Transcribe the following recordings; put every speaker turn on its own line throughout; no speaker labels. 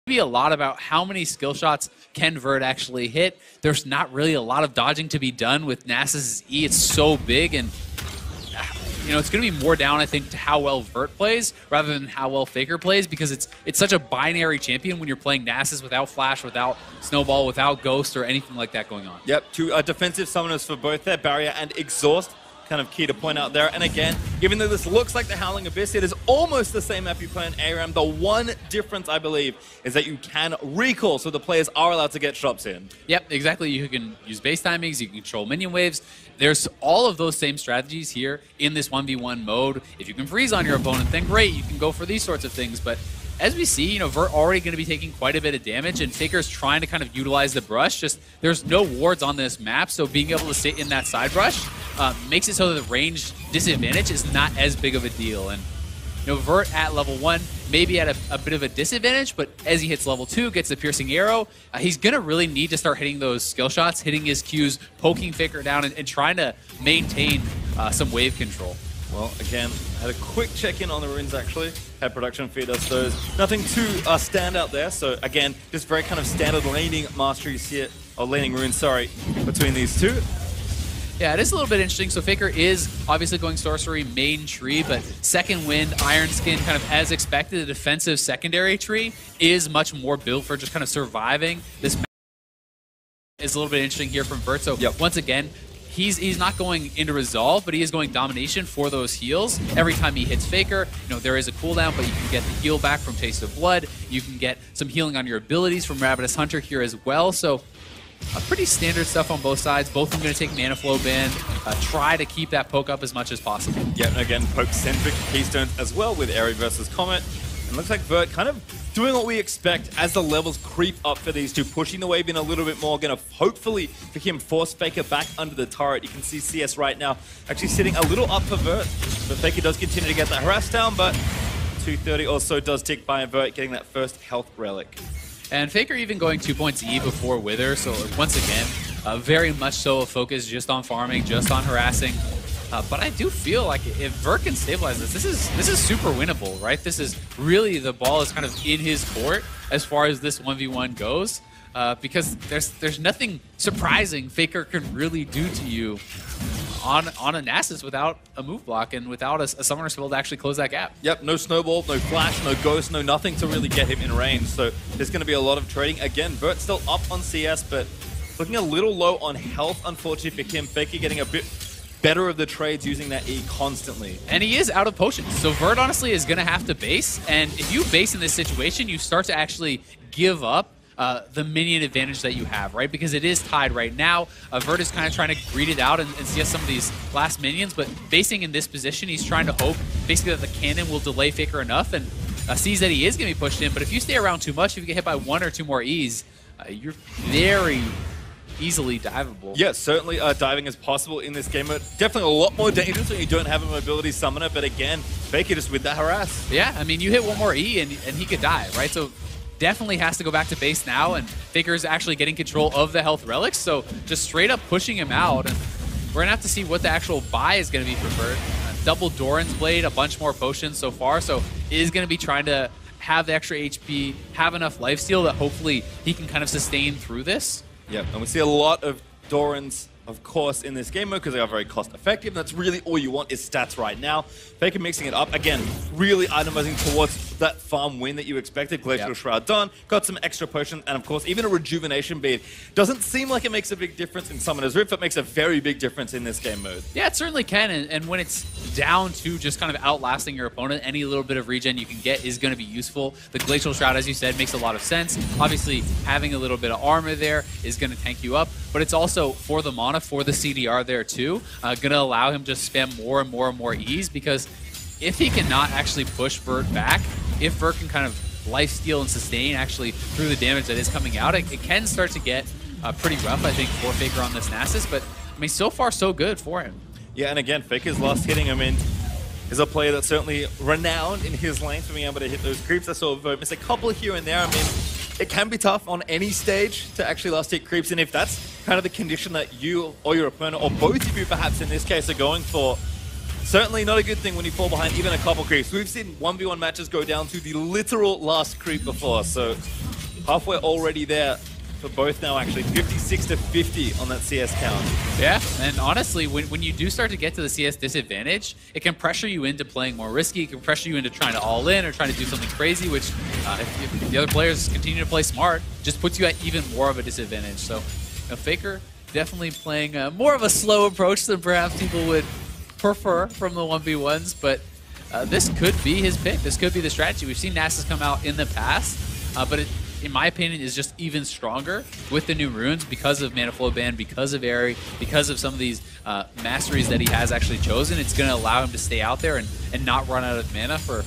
be a lot about how many skill shots can Vert actually hit. There's not really a lot of dodging to be done with Nasus' E. It's so big, and you know, it's going to be more down, I think, to how well Vert plays rather than how well Faker plays, because it's such a binary champion when you're playing Nasus without Flash, without Snowball, without Ghost, or anything like that going on.
Yep, two defensive summoners for both their Barrier and Exhaust. Kind of key to point out there. And again, even though this looks like the Howling Abyss, it is almost the same map you play in ARAM. The one difference, I believe, is that you can recall, so the players are allowed to get shots in.
Yep, exactly. You can use base timings, you can control minion waves. There's all of those same strategies here in this 1v1 mode. If you can freeze on your opponent, then great, you can go for these sorts of things. But as we see, you know, Vert already going to be taking quite a bit of damage, and Faker's trying to kind of utilize the brush. Just there's no wards on this map, so being able to sit in that side brush makes it so that the range disadvantage is not as big of a deal. And you know, Vert at level 1 maybe at a bit of a disadvantage, but as he hits level 2, gets the piercing arrow, he's going to really need to start hitting those skill shots, hitting his Qs, poking Faker down, and trying to maintain some wave control.
Well, again, I had a quick check-in on the runes, actually. Had production feed us those. Nothing too stand out there. So, again, just very kind of standard laning masteries here. Or laning runes, sorry, between these two.
Yeah, it is a little bit interesting. So Faker is obviously going sorcery main tree, but second wind, Iron Skin, kind of as expected, the defensive secondary tree is much more built for just kind of surviving. This is a little bit interesting here from Vert. So once again, he's not going into resolve, but he is going domination for those heals. Every time he hits Faker, you know, there is a cooldown, but you can get the heal back from Taste of Blood. You can get some healing on your abilities from Ravenous Hunter here as well. So pretty standard stuff on both sides. Both of them going to take mana flow ban. Try to keep that poke up as much as possible.
Yeah, and again, poke-centric keystones as well with Airy versus Comet. And looks like Vert kind of doing what we expect as the levels creep up for these two, pushing the wave in a little bit more, going to hopefully for him force Faker back under the turret. You can see CS right now actually sitting a little up for Vert, but Faker does continue to get that harass down, but 230 also does tick by Vert, getting that first health relic.
And Faker even going 2 points E before Wither, so once again, very much so a focus just on farming, just on harassing. But I do feel like if Vert can stabilize this is super winnable, right? This is really, the ball is kind of in his court as far as this 1v1 goes, because there's nothing surprising Faker can really do to you on a Nasus without a move block and without a summoner spell to actually close that gap.
Yep, no Snowball, no Flash, no Ghost, no nothing to really get him in range. So there's going to be a lot of trading. Again, Vert still up on CS, but looking a little low on health, unfortunately for him. Faker getting a bit better of the trades using that E constantly.
And he is out of potions. So Vert honestly is going to have to base. And if you base in this situation, you start to actually give up the minion advantage that you have, right? Because it is tied right now. Vert is kind of trying to greed it out and see some of these last minions, but basing in this position, he's trying to hope basically that the cannon will delay Faker enough and sees that he is going to be pushed in. But if you stay around too much, if you get hit by 1 or 2 more E's, you're very easily diveable.
Yeah, certainly diving is possible in this game. Definitely a lot more dangerous when you don't have a mobility summoner, but again, Faker just with that harass.
Yeah, I mean, you hit 1 more E and he could die, right? So definitely has to go back to base now, and Faker's actually getting control of the health relics, so just straight up pushing him out, and we're gonna have to see what the actual buy is gonna be preferred. Double Doran's Blade, a bunch more potions so far, so is gonna be trying to have the extra HP, have enough lifesteal that hopefully he can kind of sustain through this.
Yep, and we see a lot of Dorans, of course, in this game mode because they are very cost effective. That's really all you want is stats right now. Faker mixing it up. Again, really itemizing towards that farm win that you expected. Glacial Shroud done. Got some extra potions. And of course, even a rejuvenation bead. Doesn't seem like it makes a big difference in Summoner's Rift. It makes a very big difference in this game mode.
Yeah, it certainly can. And when it's down to just kind of outlasting your opponent, any little bit of regen you can get is going to be useful. The Glacial Shroud, as you said, makes a lot of sense. Obviously, having a little bit of armor there is going to tank you up. But it's also for the mana, for the CDR there too, going to allow him to spam more and more and more E's, because if he cannot actually push Vert back, if Vert can kind of lifesteal and sustain actually through the damage that is coming out, it can start to get pretty rough, I think, for Faker on this Nasus. But, I mean, so far so good for him.
Yeah, and again, Faker's last hitting, I mean, is a player that's certainly renowned in his lane for being able to hit those creeps. I saw Vert miss a couple here and there. I mean, it can be tough on any stage to actually last hit creeps, and if that's kind of the condition that you or your opponent, or both of you perhaps in this case, are going for, certainly not a good thing when you fall behind even a couple creeps. We've seen 1v1 matches go down to the literal last creep before, so halfway already there for both now, actually. 56 to 50 on that CS count.
Yeah, and honestly, when you do start to get to the CS disadvantage, it can pressure you into playing more risky. It can pressure you into trying to all in or trying to do something crazy, which if the other players continue to play smart, just puts you at even more of a disadvantage. So, Faker definitely playing more of a slow approach than perhaps people would prefer from the 1v1s, but this could be his pick. This could be the strategy. We've seen Nasus come out in the past, but in my opinion, is just even stronger with the new runes because of Mana Flow Ban, because of Airy, because of some of these masteries that he has actually chosen. It's going to allow him to stay out there and not run out of mana for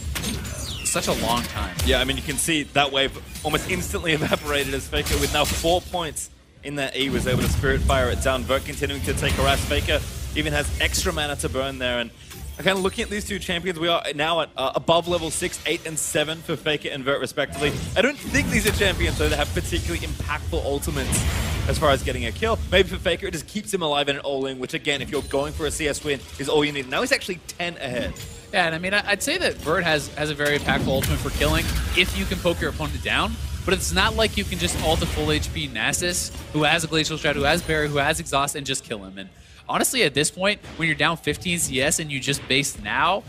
such a long time.
Yeah, I mean, you can see that wave almost instantly evaporated as Faker, with now 4 points in that E, was able to Spirit Fire it down. Vert continuing to take harass. Faker even has extra mana to burn there, and kind of looking at these two champions, we are now at above level 6, 8, and 7 for Faker and Vert respectively. I don't think these are champions, though, that have particularly impactful ultimates as far as getting a kill. Maybe for Faker, it just keeps him alive in an all-in, which again, if you're going for a CS win, is all you need. Now he's actually 10 ahead.
Yeah, and I mean, I'd say that Vert has a very impactful ultimate for killing if you can poke your opponent down. But it's not like you can just ult a full HP Nasus, who has a Glacial Shroud, who has Barrier, who has Exhaust, and just kill him. And honestly, at this point, when you're down 15 CS and you just base now,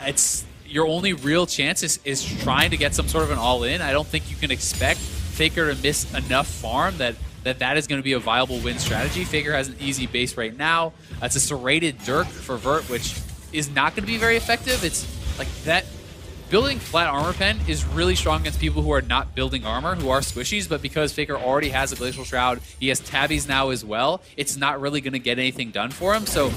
it's your only real chance is trying to get some sort of an all-in. I don't think you can expect Faker to miss enough farm that is going to be a viable win strategy. Faker has an easy base right now. It's a serrated Dirk for Vert, which is not going to be very effective. It's like that. Building flat armor pen is really strong against people who are not building armor, who are squishies, but because Faker already has a Glacial Shroud, he has tabbies now as well, it's not really going to get anything done for him, so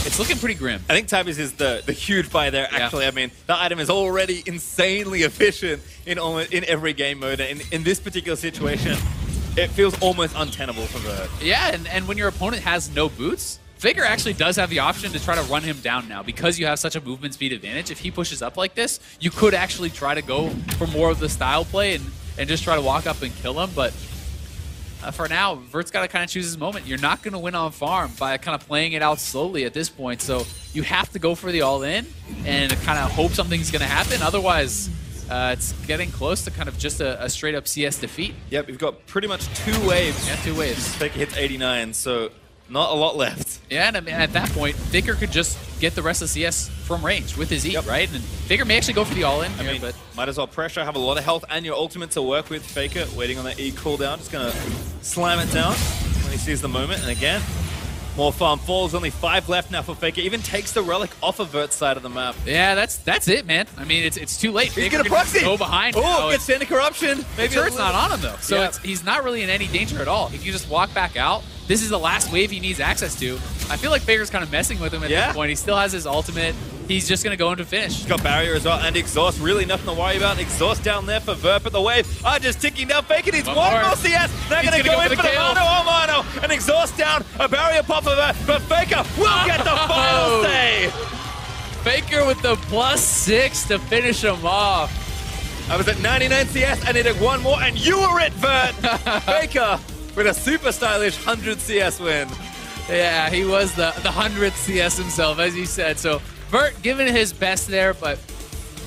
it's looking pretty grim.
I think tabbies is the huge buy there, actually. Yeah. I mean, that item is already insanely efficient in every game mode, and in this particular situation, it feels almost untenable for Vert.
Yeah, and when your opponent has no boots, Faker actually does have the option to try to run him down now because you have such a movement speed advantage. If he pushes up like this, you could actually try to go for more of the style play and just try to walk up and kill him. But for now, Vert's got to kind of choose his moment. You're not going to win on farm by kind of playing it out slowly at this point. So you have to go for the all-in and kind of hope something's going to happen. Otherwise, it's getting close to kind of just a straight-up CS defeat.
Yep, we've got pretty much 2 waves.
Yeah, 2 waves.
Faker hits 89, so not a lot left.
Yeah, and I mean, at that point, Faker could just get the rest of CS from range with his E, right? And Faker may actually go for the all-in here, but
might as well pressure, have a lot of health and your ultimate to work with. Faker waiting on that E cooldown, just gonna slam it down when he sees the moment. And again, more farm falls, only 5 left now for Faker. Even takes the relic off of Vert's side of the map.
Yeah, that's it, man. I mean, it's too late.
He's gonna proxy.
Go behind.
Oh, gets Sand of Corruption.
Maybe it's not on him though, so he's not really in any danger at all. He can just walk back out. This is the last wave he needs access to. I feel like Faker's kind of messing with him at this point. He still has his ultimate. He's just going to go into finish.
He's got Barrier as well and Exhaust. Really nothing to worry about. Exhaust down there for Vert, but the wave are just ticking down. Faker needs one more CS. They're going to go in for the Mono. Oh, Mono. And Exhaust down. A Barrier pop of Vert, but Faker will get the final save.
Faker with the +6 to finish him off.
I was at 99 CS and needed one more, and you were it, Vert. Faker with a super stylish 100 CS win.
Yeah, he was the 100th CS himself, as you said. So Vert giving his best there, but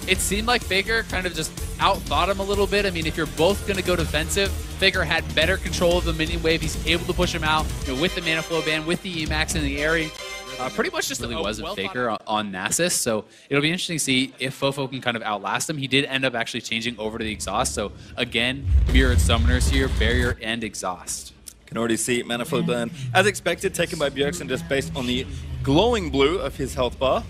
it seemed like Faker kind of just outthought him a little bit. I mean, if you're both going to go defensive, Faker had better control of the minion wave. He's able to push him out, with the Mana Flow Ban, with the Emax and the Airy. Pretty much just really was a Faker on Nasus, so it'll be interesting to see if Fofo can kind of outlast him. He did end up actually changing over to the Exhaust, so again, mirrored summoners here, Barrier and Exhaust.
Can already see Mana Flow Ban, as expected, taken by Bjergsen just based on the glowing blue of his health bar.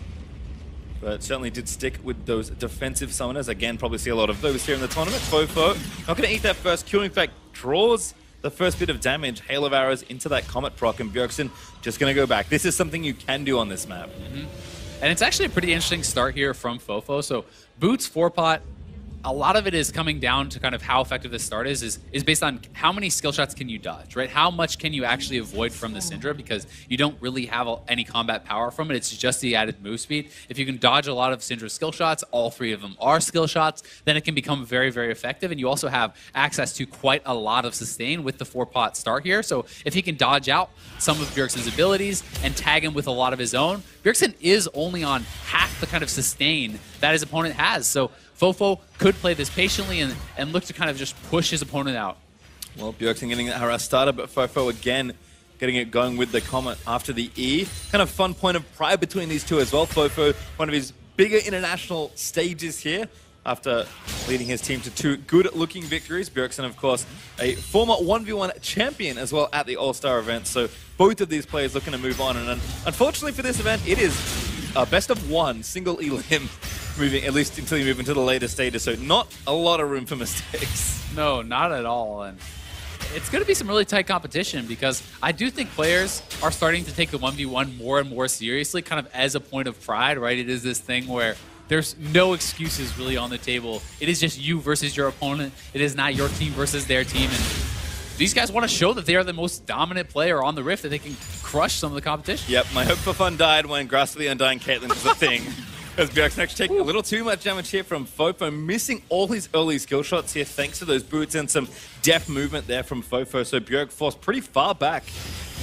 But certainly did stick with those defensive summoners. Again, probably see a lot of those here in the tournament. Fofo not going to eat that first Q. In fact, draws the first bit of damage, Hail of Arrows into that Comet proc, and Bjergsen just going to go back. This is something you can do on this map.
And it's actually a pretty interesting start here from Fofo. So Boots 4-pot, a lot of it is coming down to kind of how effective this start is based on how many skill shots can you dodge, right? How much can you actually avoid from the Syndra, because you don't really have any combat power from it. It's just the added move speed. If you can dodge a lot of Syndra's skill shots, all 3 of them are skill shots, then it can become very, very effective. And you also have access to quite a lot of sustain with the 4-pot start here. So if he can dodge out some of Bjergsen's abilities and tag him with a lot of his own, Bjergsen is only on half the kind of sustain that his opponent has. So Fofo could play this patiently and look to kind of just push his opponent out.
Well, Bjergsen getting that harass started, but Fofo again getting it going with the Comet after the E. Kind of fun point of pride between these two as well. Fofo, one of his bigger international stages here, after leading his team to 2 good-looking victories. Bjergsen, of course, a former 1v1 champion as well at the All-Star event. So both of these players looking to move on. And unfortunately for this event, it is a best of 1 single elim moving, at least until you move into the later stages. So not a lot of room for mistakes.
No, not at all. And it's going to be some really tight competition because I do think players are starting to take the 1v1 more and more seriously, kind of as a point of pride, right? It is this thing where there's no excuses really on the table. It is just you versus your opponent. It is not your team versus their team. And these guys want to show that they are the most dominant player on the Rift, that they can crush some of the competition.
Yep, my hope for fun died when Grass of the Undying Caitlyn was a thing. As Bjergsen actually taking a little too much damage here from Fofo, missing all his early skill shots here thanks to those boots and some deft movement there from Fofo. So Bjerg forced pretty far back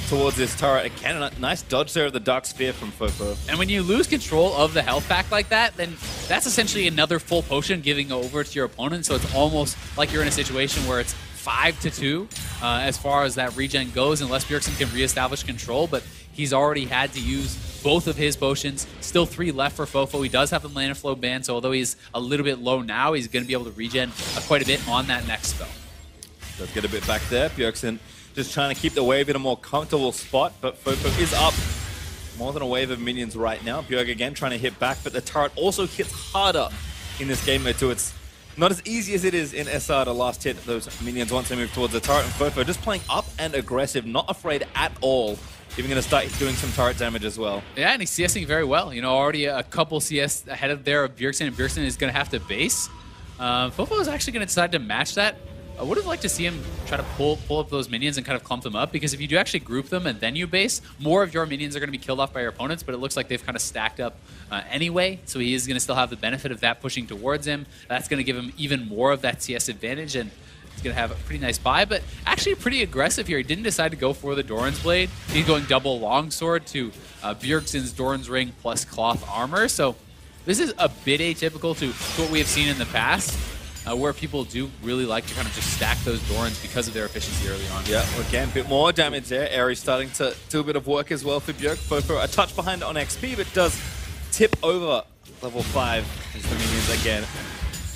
towards this turret. Again, a nice dodge there of the Dark Sphere from Fofo.
And when you lose control of the health pack like that, then that's essentially another full potion giving over to your opponent. So it's almost like you're in a situation where it's 5-2 as far as that regen goes, unless Bjergsen can reestablish control. But he's already had to use both of his potions. Still 3 left for Fofo. He does have the mana flow ban, so although he's a little bit low now, he's going to be able to regen quite a bit on that next spell.
Does get a bit back there. Bjergsen just trying to keep the wave in a more comfortable spot, but Fofo is up more than a wave of minions right now. Bjerg again trying to hit back, but the turret also hits harder in this game mode too. It's not as easy as it is in SR to last hit those minions once they move towards the turret, and Fofo just playing up and aggressive, not afraid at all. Even going to start doing some turret damage as well. Yeah,
and he's CSing very well. You know, already a couple CS ahead of there of Bjergsen, and Bjergsen is going to have to base. Fofo is actually going to decide to match that. I would have liked to see him try to pull up those minions and kind of clump them up, because if you do actually group them and then you base, more of your minions are going to be killed off by your opponents, but it looks like they've kind of stacked up anyway, so he is going to still have the benefit of that pushing towards him. That's going to give him even more of that CS advantage, and he's going to have a pretty nice buy, but actually pretty aggressive here. He didn't decide to go for the Doran's Blade. He's going double longsword to Bjergsen's Doran's Ring plus cloth armor, so this is a bit atypical to what we have seen in the past. Where people do really like to kind of just stack those Dorans because of their efficiency early on.
Yeah, again, a bit more damage there. Aries starting to do a bit of work as well for Bjerg. Fofo a touch behind on XP, but does tip over level 5 as the minions again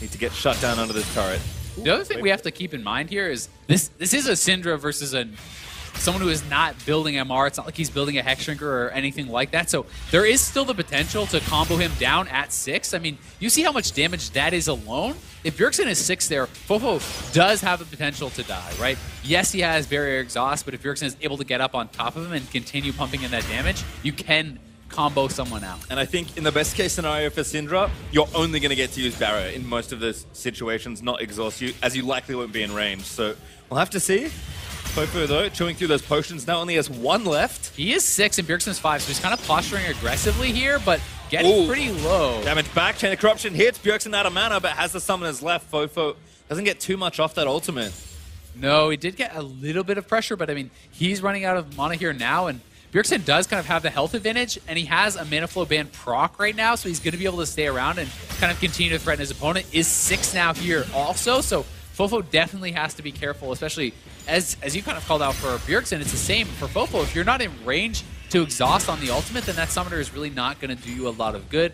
need to get shut down under this turret.
The other thing we have to keep in mind here is this is a Syndra versus someone who is not building MR. It's not like he's building a Hex Shrinker or anything like that. So there is still the potential to combo him down at 6. I mean, you see how much damage that is alone? If Bjergsen is 6 there, Fofo does have the potential to die, right? Yes, he has Barrier Exhaust, but if Bjergsen is able to get up on top of him and continue pumping in that damage, you can combo someone out.
And I think in the best case scenario for Syndra, you're only going to get to use Barrier in most of those situations, not exhaust you, as you likely won't be in range. So we'll have to see. Fofo, though, chewing through those potions, now only has 1 left.
He is 6 and Bjergsen's 5, so he's kind of posturing aggressively here, but getting pretty low.
Damage back, Chain of Corruption hits, Bjergsen out of mana, but has the summoners left. Fofo doesn't get too much off that ultimate.
No, he did get a little bit of pressure, but I mean, he's running out of mana here now, and Bjergsen does kind of have the health advantage, and he has a mana flow ban proc right now, so he's going to be able to stay around and kind of continue to threaten his opponent. Is 6 now here also, so Fofo definitely has to be careful, especially as you kind of called out for Bjergsen. It's the same for Fofo. If you're not in range to exhaust on the ultimate, then that summoner is really not going to do you a lot of good,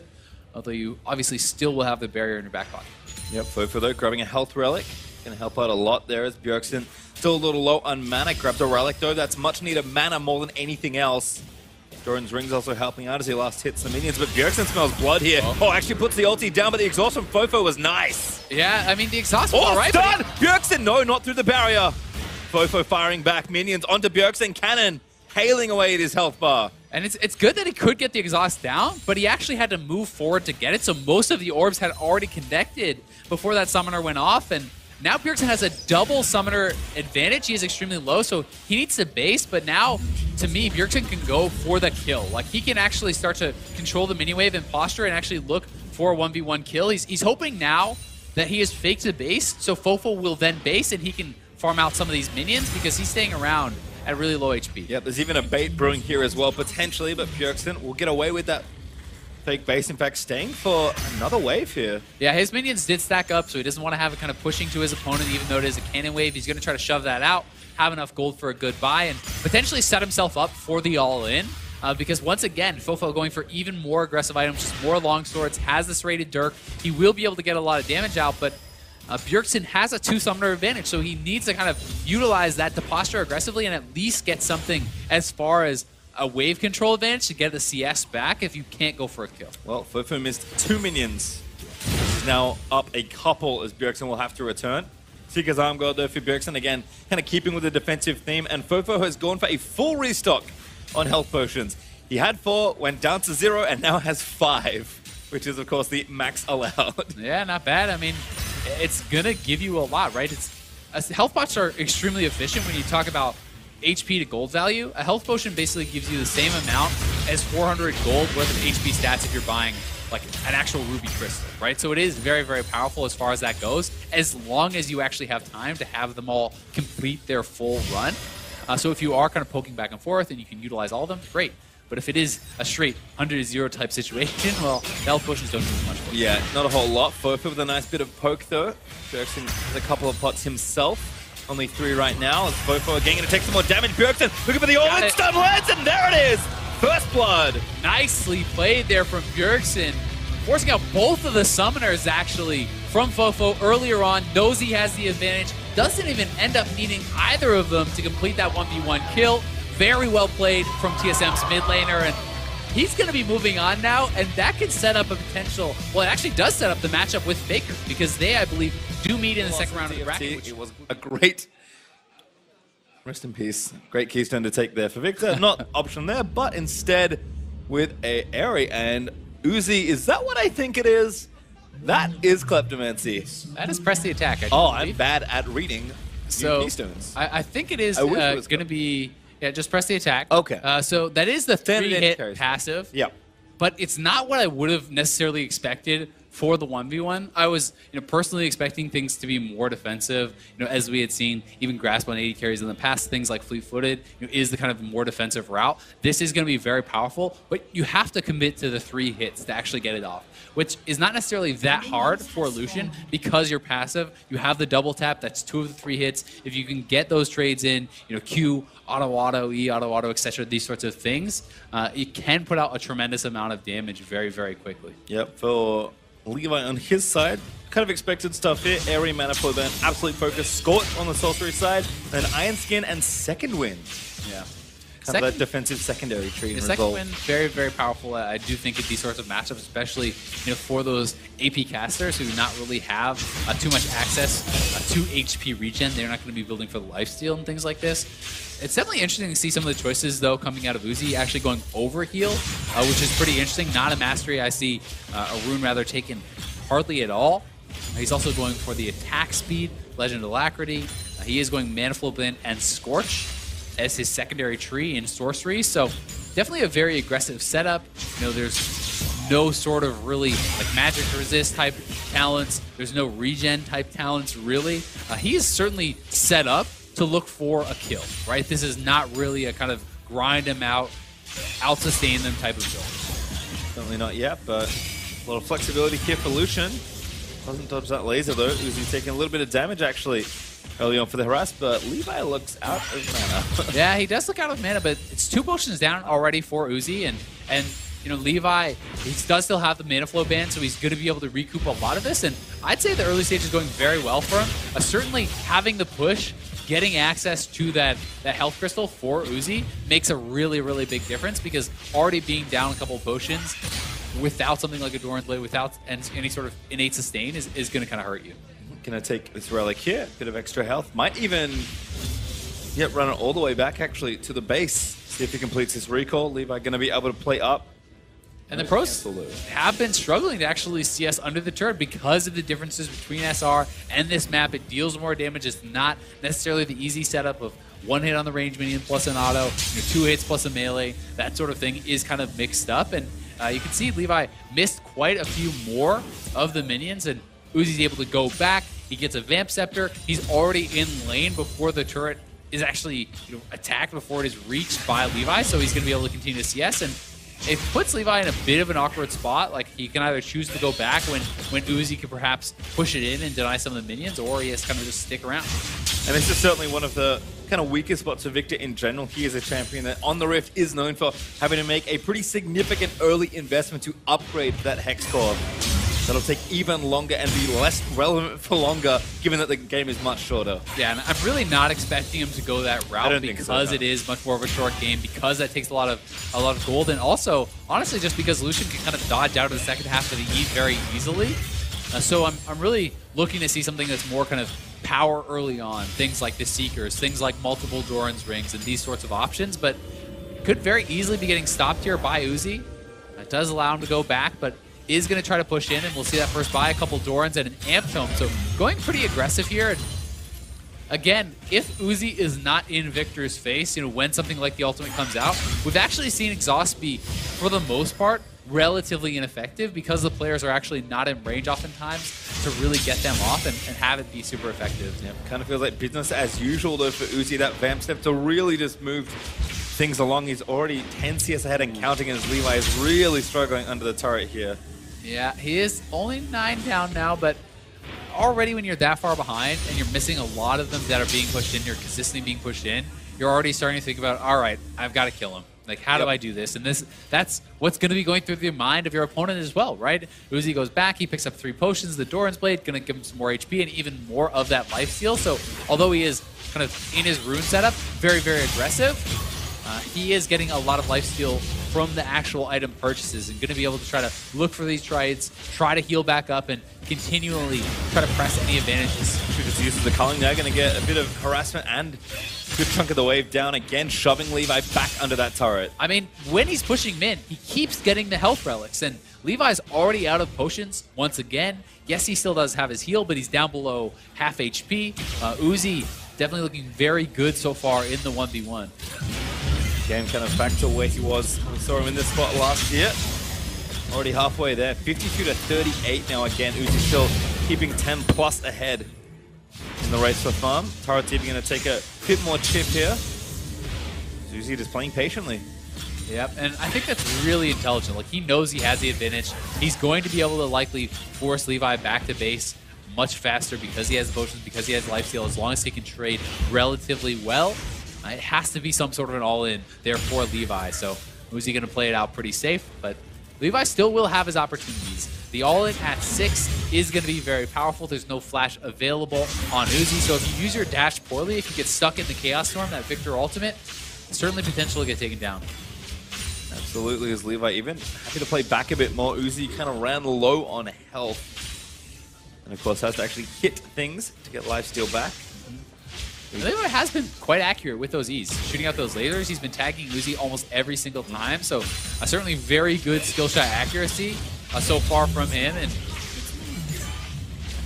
although you obviously still will have the barrier in your back pocket.
Yep, Fofo though, grabbing a health relic. Going to help out a lot there as Bjergsen still a little low on mana. Grabs a relic though, that's much needed mana more than anything else. Doran's Ring's also helping out as he last hits the minions, but Bjergsen smells blood here. Oh, actually puts the ulti down, but the exhaust from Fofo was nice.
Yeah, I mean, the exhaust was alright.
Stun! Bjergsen, no, not through the barrier. Fofo firing back minions onto Bjergsen. Cannon hailing away at his health bar.
And it's good that he could get the exhaust down, but he actually had to move forward to get it, so most of the orbs had already connected before that summoner went off, and now Bjergsen has a double summoner advantage. He is extremely low, so he needs to base, but now, to me, Bjergsen can go for the kill. Like, he can actually start to control the mini-wave and posture and actually look for a 1v1 kill. He's hoping now that he has faked the base, so Fofo will then base and he can farm out some of these minions because he's staying around at really low HP.
Yep, there's even a bait brewing here as well, potentially, but Bjergsen will get away with that fake base, in fact, staying for another wave here.
Yeah, his minions did stack up, so he doesn't want to have it kind of pushing to his opponent, even though it is a cannon wave. He's going to try to shove that out, have enough gold for a good buy, and potentially set himself up for the all-in. Because once again, Fofo going for even more aggressive items, just more long swords, has this rated Dirk. He will be able to get a lot of damage out, but Bjergsen has a 2-summoner advantage, so he needs to kind of utilize that to posture aggressively and at least get something as far as a wave control advantage to get the CS back if you can't go for a kill.
Well, Fofo missed 2 minions. He's now up a couple as Bjergsen will have to return. Seeker's Arm God though for Bjergsen, again, kind of keeping with the defensive theme, and Fofo has gone for a full restock on health potions. He had 4, went down to 0, and now has 5, which is, of course, the max allowed.
Yeah, not bad. I mean, it's going to give you a lot, right? Health pots are extremely efficient when you talk about HP to gold value. A health potion basically gives you the same amount as 400 gold worth of HP stats if you're buying like an actual ruby crystal, right? So it is very, very powerful as far as that goes, as long as you actually have time to have them all complete their full run. So if you are kind of poking back and forth and you can utilize all of them, great. But if it is a straight 100-0 type situation, well, the health potions don't do much for you.
Yeah, not a whole lot. Fofo with a nice bit of poke, though. Bjergsen has a couple of pots himself. Only 3 right now. As Fofo again going to take some more damage. Bjergsen looking for the all-in stun lands, and there it is! First blood!
Nicely played there from Bjergsen. Forcing out both of the summoners, actually, from Fofo earlier on. Knows he has the advantage. Doesn't even end up needing either of them to complete that 1v1 kill. Very well played from TSM's mid laner, and he's going to be moving on now, and that could set up a potential, well, it actually does set up the matchup with Faker, because they, I believe, do meet in the second round of the bracket. Which
it was a great, rest in peace, great keystone to take there for Victor. Not option there, but instead with a Aerie and Uzi. Is that what I think it is? That is Kleptomancy.
That is press the attack,
I'm bad at reading keystones.
I think it is going to be... Yeah, just press the attack.
Okay.
So that is the 3-hit passive.
Yeah.
But it's not what I would have necessarily expected for the 1v1. I was, personally expecting things to be more defensive. As we had seen, even Grasp on 80 carries in the past, things like Fleet-Footed is the kind of more defensive route. This is going to be very powerful, but you have to commit to the 3 hits to actually get it off, which is not necessarily that hard for Lucian because you're passive. You have the double tap. That's 2 of the 3 hits. If you can get those trades in, Q, auto, E, auto, etc., these sorts of things, it can put out a tremendous amount of damage very, very quickly.
Yep, for Levi on his side, kind of expected stuff here. Aerie, Mana Flow Burn, Absolute Focus, Scorch on the sorcery side, then Iron Skin and Second Wind.
Yeah.
Kind of that defensive secondary tree.
The Second Wind, very, very powerful. I do think in these sorts of matchups, especially for those AP casters who do not really have too much access to HP regen, they're not going to be building for the lifesteal and things like this. It's definitely interesting to see some of the choices, though, coming out of Uzi, actually going over heal, which is pretty interesting. Not a mastery. I see a rune rather taken hardly at all. He's also going for the attack speed, Legend Alacrity. He is going Mana Flow Blend and Scorch as his secondary tree in sorcery. So definitely a very aggressive setup. There's no sort of really like magic resist type talents. There's no regen type talents, really. He is certainly set up to look for a kill, right? This is not really a kind of grind them out sustain them type of build.
Certainly not yet, but a lot of flexibility here for Lucian. Doesn't dodge that laser though. Uzi taking a little bit of damage actually early on for the harass, but Levi looks out of mana.
Yeah, he does look out of mana, but it's 2 potions down already for Uzi, and Levi, he does still have the mana flow ban, so he's going to be able to recoup a lot of this, and I'd say the early stage is going very well for him. Certainly having the push, getting access to that health crystal for Uzi makes a really, really big difference, because already being down a couple of potions without something like a Doran's Blade, without any sort of innate sustain is going to kind of hurt you.
Gonna take this relic here, bit of extra health. Might even run it all the way back actually to the base. See if he completes his recall. Levi gonna be able to play up.
And the pros have been struggling to actually CS under the turret because of the differences between SR and this map. It deals more damage. It's not necessarily the easy setup of 1 hit on the range minion plus an auto, 2 hits plus a melee. That sort of thing is kind of mixed up. And you can see Levi missed quite a few more of the minions, and Uzi's able to go back. He gets a Vamp Scepter. He's already in lane before the turret is actually attacked, before it is reached by Levi, so he's going to be able to continue to CS. And it puts Levi in a bit of an awkward spot. Like, he can either choose to go back when Uzi can perhaps push it in and deny some of the minions, or he has to kind of just stick around.
And this is certainly one of the kind of weakest spots for Victor in general. He is a champion that on the Rift is known for having to make a pretty significant early investment to upgrade that Hex core. That'll take even longer and be less relevant for longer, given that the game is much shorter.
Yeah, and I'm really not expecting him to go that route because it is much more of a short game, because that takes a lot of gold, and also, honestly, just because Lucian can kind of dodge out of the second half of the E very easily. So I'm really looking to see something that's more kind of power early on, things like the Seekers, things like multiple Doran's rings, and these sorts of options, but could very easily be getting stopped here by Uzi. That does allow him to go back, but is going to try to push in, and we'll see that first buy, a couple Dorans and an Amp Tome. So going pretty aggressive here. And again, if Uzi is not in Victor's face, you know, when something like the ultimate comes out, we've actually seen exhaust be, for the most part, relatively ineffective because the players are actually not in range oftentimes to really get them off and have it be super effective.
Yep, kind of feels like business as usual though for Uzi. That vamp step to really just move things along. He's already 10 CS ahead and counting, as Levi is really struggling under the turret here.
Yeah, he is only 9 down now, but already when you're that far behind and you're missing a lot of them that are being pushed in, you're consistently being pushed in, you're already starting to think about, all right, I've got to kill him. Like, how do I do this? And that's what's going to be going through the mind of your opponent as well, right? Uzi goes back, he picks up 3 potions, the Doran's Blade, going to give him some more HP and even more of that lifesteal. So although he is kind of in his rune setup, very, very aggressive, he is getting a lot of lifesteal from the actual item purchases and going to be able to try to look for these trades, try to heal back up, and continually try to press any advantages.
Should just use the culling there, going to get a bit of harassment and good chunk of the wave down again, shoving Levi back under that turret.
I mean, when he's pushing mid, he keeps getting the health relics, and Levi's already out of potions once again. Yes, he still does have his heal, but he's down below half HP. Uzi definitely looking very good so far in the 1v1.
Game kind of back to where he was. We saw him in this spot last year. Already halfway there. 52 to 38 now again. Uzi still keeping 10 plus ahead in the race for farm. Turret TV going to take a bit more chip here. Uzi just playing patiently.
Yep, and I think that's really intelligent. Like, he knows he has the advantage. He's going to be able to likely force Levi back to base much faster because he has the potions, because he has lifesteal, as long as he can trade relatively well. It has to be some sort of an all-in there for Levi. So Uzi going to play it out pretty safe, but Levi still will have his opportunities. The all-in at 6 is going to be very powerful. There's no flash available on Uzi, so if you use your dash poorly, if you get stuck in the Chaos Storm, that Victor ultimate, certainly potential to get taken down.
Absolutely, is Levi even happy to play back a bit more. Uzi kind of ran low on health. And of course has to actually hit things to get lifesteal back.
Levi has been quite accurate with those E's. Shooting out those lasers, he's been tagging Uzi almost every single time, so certainly very good skill shot accuracy so far from him, and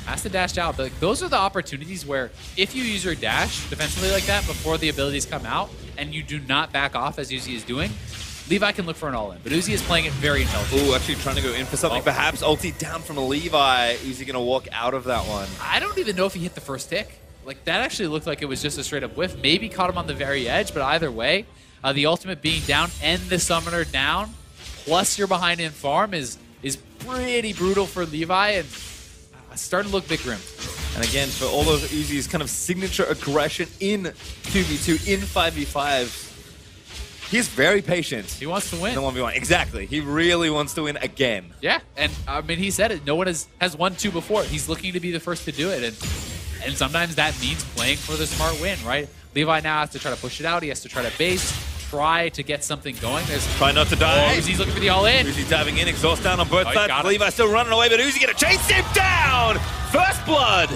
has to dash out. But those are the opportunities where if you use your dash defensively like that before the abilities come out, and you do not back off as Uzi is doing, Levi can look for an all-in, but Uzi is playing it very intelligently.
Ooh, actually trying to go in for something. Perhaps ulti down from Levi. Uzi going to walk out of that one.
I don't even know if he hit the first tick. Like, that actually looked like it was just a straight-up whiff. Maybe caught him on the very edge, but either way, the ultimate being down and the summoner down, plus you're behind in farm is pretty brutal for Levi, and starting to look bit grim.
And again, for all of Uzi's kind of signature aggression in 2v2, in 5v5, he's very patient.
He wants to win.
In the 1v1. Exactly. He really wants to win again.
Yeah, and I mean, he said it. No one has won 2 before. He's looking to be the first to do it, and sometimes that means playing for the smart win, right? Levi now has to try to push it out. He has to try to base, try to get something going.
Try not to die.
Uzi's looking for the all-in.
Uzi diving in, exhaust down on both sides. Levi still running away, but Uzi going to chase him down! First blood!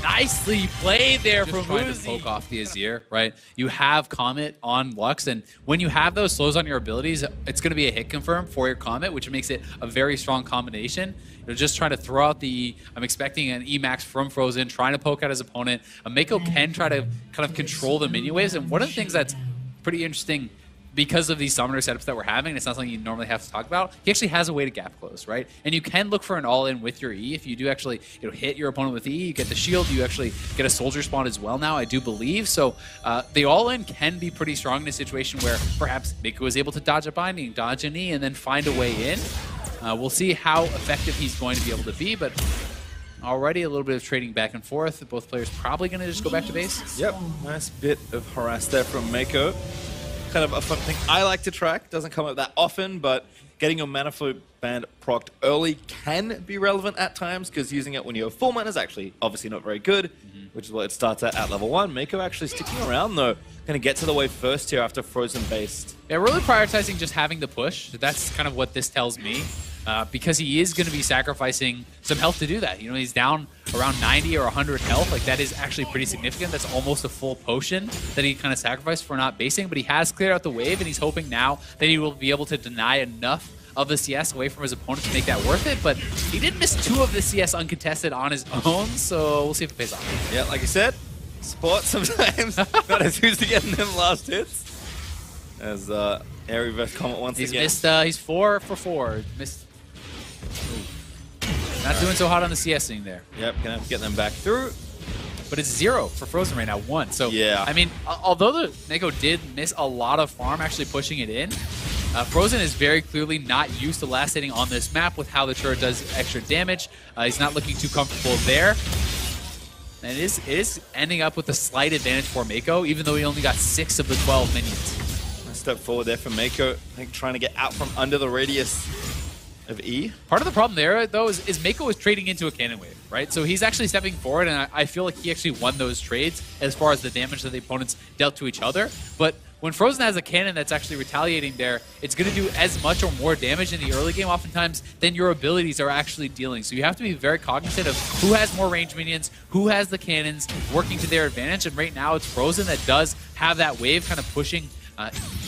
Nicely played there from Uzi.
Just
trying to poke off the Azir, right? You have Comet on Lux, and when you have those slows on your abilities, it's going to be a hit confirm for your Comet, which makes it a very strong combination. You're just trying to throw out the E. I'm expecting an E-Max from Frozen, trying to poke out his opponent. A Mako can try to kind of control the minion waves, and one of the things that's pretty interesting because of these summoner setups that we're having, it's not something you normally have to talk about. He actually has a way to gap close, right? And you can look for an all-in with your E. If you do actually hit your opponent with E, you get the shield, you actually get a soldier spawn as well now, I do believe. So the all-in can be pretty strong in a situation where perhaps Mako is able to dodge a binding, dodge an E, and then find a way in. We'll see how effective he's going to be able to be, but already a little bit of trading back and forth. Both players probably going to just go back to base.
Yep, nice bit of harass there from Mako. Kind of a fun thing I like to track. Doesn't come up that often, but getting your mana flow band procced early can be relevant at times, because using it when you have full mana is actually obviously not very good, which is what it starts at level 1. Mako actually sticking around though. Going to get to the wave first here after Frozen based.
Yeah, really prioritizing just having the push. That's kind of what this tells me. Because he is going to be sacrificing some health to do that. You know, he's down around 90 or 100 health. Like, that is actually pretty significant. That's almost a full potion that he kind of sacrificed for not basing. But he has cleared out the wave, and he's hoping now that he will be able to deny enough of the CS away from his opponent to make that worth it. But he did miss 2 of the CS uncontested on his own, so we'll see if it pays off.
Yeah, like you said, sport sometimes not as who's to getting them last hits. As Airy vs. Comet once again.
He's 4 for 4. Missed. Not doing so hot on the CSing there.
Yep, gonna have to get them back through.
But it's 0 for Frozen right now, 1. So,
yeah.
I mean, although the Mako did miss a lot of farm actually pushing it in, Frozen is very clearly not used to last hitting on this map with how the turret does extra damage. He's not looking too comfortable there. And it is ending up with a slight advantage for Mako, even though he only got 6 of the 12 minions.
Nice step forward there for Mako. I think trying to get out from under the radius of E.
Part of the problem there, though, is Mako is trading into a cannon wave, right? So he's actually stepping forward, and I feel like he actually won those trades as far as the damage that the opponents dealt to each other. But when Frozen has a cannon that's actually retaliating there, it's going to do as much or more damage in the early game oftentimes than your abilities are actually dealing. So you have to be very cognizant of who has more range minions, who has the cannons working to their advantage. And right now it's Frozen that does have that wave kind of pushing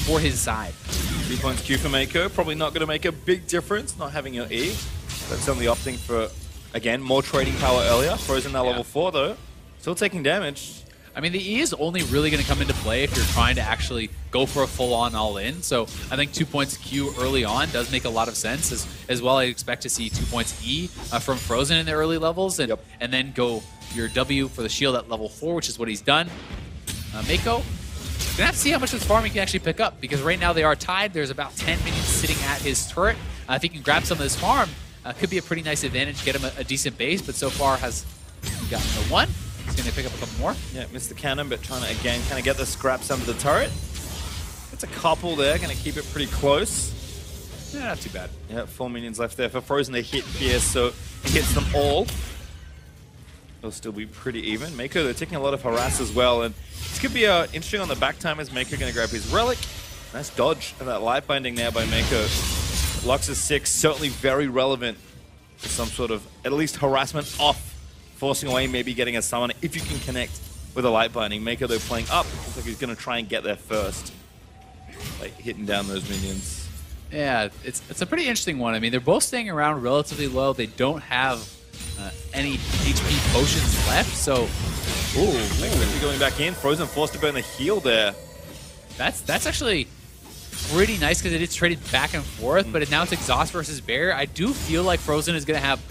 for his side.
3 points Q for Mako. Probably not going to make a big difference not having your E. But certainly opting for, again, more trading power earlier. Frozen now level 4 though. Still taking damage.
I mean, the E is only really going to come into play if you're trying to actually go for a full-on all-in. So I think 2 points Q early on does make a lot of sense. As well, I expect to see 2 points E from Frozen in the early levels, and then go your W for the shield at level 4, which is what he's done. Mako, you're going to have to see how much of this farm he can actually pick up, because right now they are tied. There's about 10 minions sitting at his turret. If he can grab some of this farm, could be a pretty nice advantage, get him a decent base, but so far has gotten the 1. He's going to pick up a couple more.
Yeah, missed the cannon, but trying to, again, kind of get the scraps under the turret. It's a couple there, going to keep it pretty close.
Yeah, not too bad.
Yeah, 4 minions left there for Frozen to hit here, so he hits them all. They'll still be pretty even. Mako, they're taking a lot of harass as well, and this could be interesting on the back time as Mako going to grab his relic. Nice dodge of that light binding there by Mako. Lux's 6, certainly very relevant for some sort of, at least, harassment off. Forcing away, maybe getting a summon if you can connect with a light binding. Mako, though, playing up. Looks like he's going to try and get there first. Like, hitting down those minions.
Yeah, it's a pretty interesting one. I mean, they're both staying around relatively low. They don't have any HP potions left, so...
Ooh, Mako going back in. Frozen forced to burn the heal there.
That's actually pretty nice, because it is traded back and forth, but now it's exhaust versus barrier. I do feel like Frozen is going to have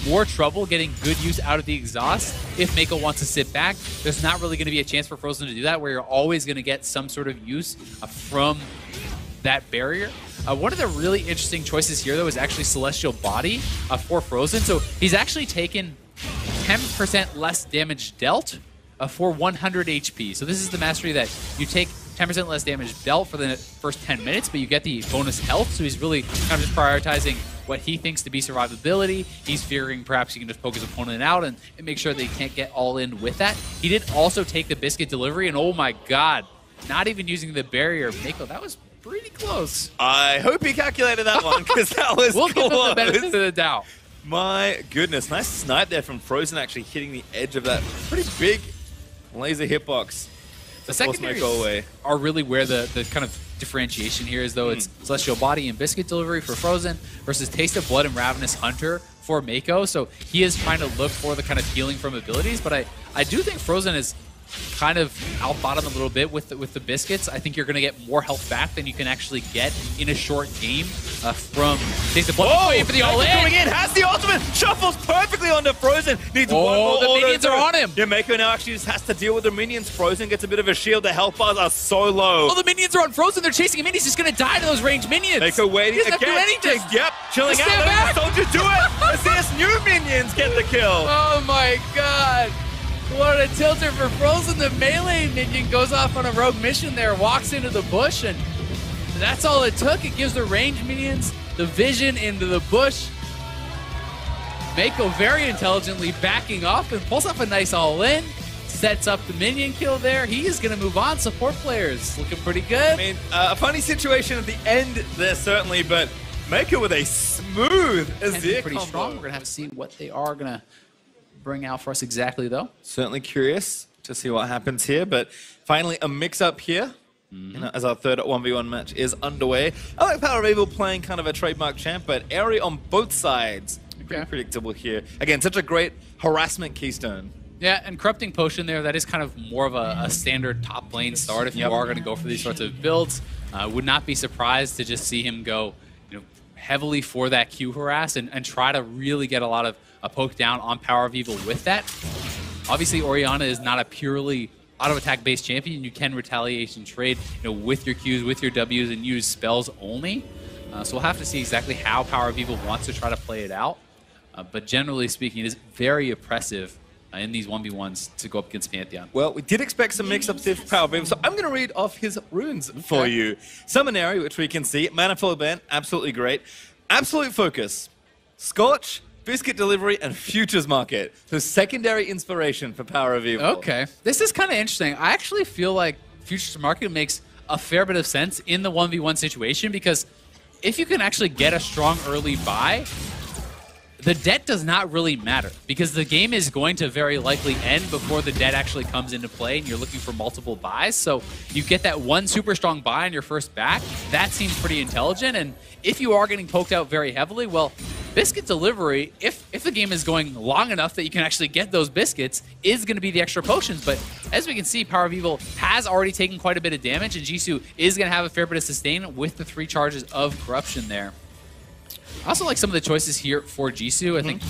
more trouble getting good use out of the exhaust if Mako wants to sit back. There's not really going to be a chance for Frozen to do that, where you're always going to get some sort of use from that barrier. One of the really interesting choices here, though, is actually Celestial Body for Frozen. So he's actually taken 10% less damage dealt for 100 HP. So this is the mastery that you take 10% less damage dealt for the first 10 minutes, but you get the bonus health. So he's really kind of just prioritizing what he thinks to be survivability. He's figuring perhaps he can just poke his opponent out and make sure they can't get all in with that. He did also take the biscuit delivery, and oh my god, not even using the barrier. Mako, that was pretty close.
I hope he calculated that one, because that was
We'll
close.
give him the benefit of the doubt.
My goodness, nice snipe there from Frozen, actually hitting the edge of that pretty big laser hitbox.
The secondaries are really where the kind of differentiation here is, though. It's Celestial Body and Biscuit Delivery for Frozen versus Taste of Blood and Ravenous Hunter for Mako. So he is trying to look for the kind of healing from abilities, but I do think Frozen is kind of outthought him a little bit with the biscuits. I think you're going to get more health back than you can actually get in a short game from Taste of Blood.
Oh,
for the all-in.
Coming in, has the ultimate, shuffles perfectly onto Frozen. Needs one more
the minions are on him.
Yeah, Mako now actually just has to deal with the minions. Frozen gets a bit of a shield. The health bars are so low.
Oh, the minions are on Frozen. They're chasing him in. He's just going to die to those ranged minions.
Mako waiting
he doesn't
again.
have to do anything.
Yep, chilling
Just
out.
stand back.
Let the soldiers do it. As these new minions get the kill.
Oh my god. What a tilter for Frozen. The melee minion goes off on a rogue mission there, walks into the bush, and that's all it took. It gives the ranged minions the vision into the bush. Mako very intelligently backing off and pulls off a nice all-in. Sets up the minion kill there. He is going to move on. Support players looking pretty good.
I mean, a funny situation at the end there, certainly, but Mako with a smooth Azir
pretty
combo.
strong. We're going to have to see what they are going to bring out for us exactly, though.
Certainly curious to see what happens here, but finally a mix-up here. You know, as our third 1v1 match is underway. I like Power of Evil playing kind of a trademark champ, but Airy on both sides. Pretty predictable here. Again, such a great harassment keystone.
Yeah, and Corrupting Potion there, that is kind of more of a standard top lane start if you are going to go for these sorts of builds. Would not be surprised to just see him go heavily for that Q harass and try to really get a lot of a poke down on Power of Evil with that. Obviously, Orianna is not a purely auto-attack based champion. You can retaliation trade with your Qs, with your Ws, and use spells only. So we'll have to see exactly how Power of Evil wants to try to play it out. But generally speaking, it is very oppressive in these 1v1s to go up against Pantheon.
Well, we did expect some mix-ups here for Power of Evil, so I'm going to read off his runes for you. Summonary, which we can see. Manifold Band, absolutely great. Absolute Focus. Scorch, Biscuit Delivery, and Futures Market. So secondary inspiration for Power of Evil.
Okay. This is kind of interesting. I actually feel like Futures Market makes a fair bit of sense in the 1v1 situation because if you can actually get a strong early buy, the debt does not really matter because the game is going to very likely end before the debt actually comes into play and you're looking for multiple buys. So you get that one super strong buy on your first back. That seems pretty intelligent. And if you are getting poked out very heavily, well, Biscuit Delivery, if the game is going long enough that you can actually get those biscuits, is going to be the extra potions. But as we can see, Power of Evil has already taken quite a bit of damage, and Jisoo is going to have a fair bit of sustain with the 3 charges of Corruption there. I also like some of the choices here for Jisoo. I think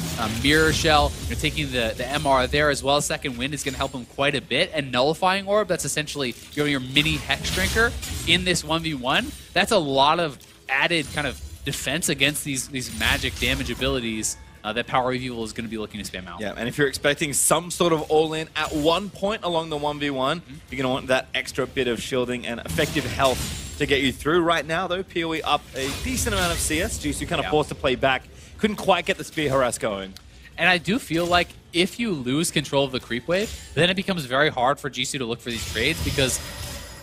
Mirror Shell, taking the MR there, as well as Second Wind, is going to help him quite a bit. And Nullifying Orb, that's essentially your mini Hex Drinker in this 1v1. That's a lot of added kind of defense against these magic damage abilities that Power of Evil is going to be looking to spam out.
Yeah, and if you're expecting some sort of all-in at one point along the 1v1, you're going to want that extra bit of shielding and effective health to get you through. Right now, though, PoE up a decent amount of CS. Jisoo kind of forced to play back. Couldn't quite get the spear harass going.
And I do feel like if you lose control of the creep wave, then it becomes very hard for Jisoo to look for these trades because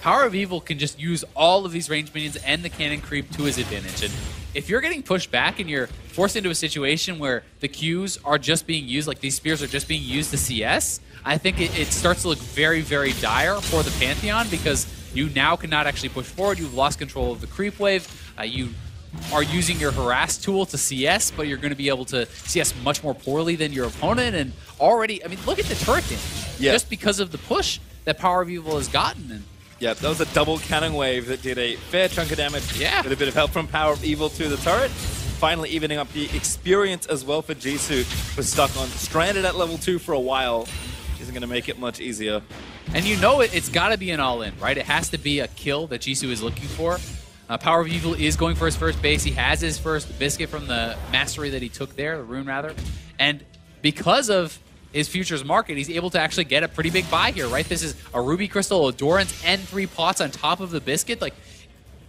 Power of Evil can just use all of these ranged minions and the cannon creep to his advantage. And if you're getting pushed back and you're forced into a situation where the Qs are just being used, like these spears are just being used to CS, I think it starts to look very, very dire for the Pantheon because you now cannot actually push forward. You've lost control of the creep wave. You are using your harass tool to CS, but you're going to be able to CS much more poorly than your opponent. And already, I mean, look at the turret damage.
Yeah.
Just because of the push that Power of Evil has gotten. And
yeah, that was a double cannon wave that did a fair chunk of damage.
Yeah.
With a bit of help from Power of Evil to the turret. Finally evening up the experience as well for Jisoo. Was stuck on, stranded at level 2 for a while. Which isn't going to make it much easier.
And you know it's got to be an all-in, right? It has to be a kill that Jisoo is looking for. Power of Evil is going for his first base. He has his first biscuit from the mastery that he took there, the rune rather. And because of his Futures Market, he's able to actually get a pretty big buy here, right? This is a Ruby Crystal, a Dorans, and 3 pots on top of the biscuit. Like,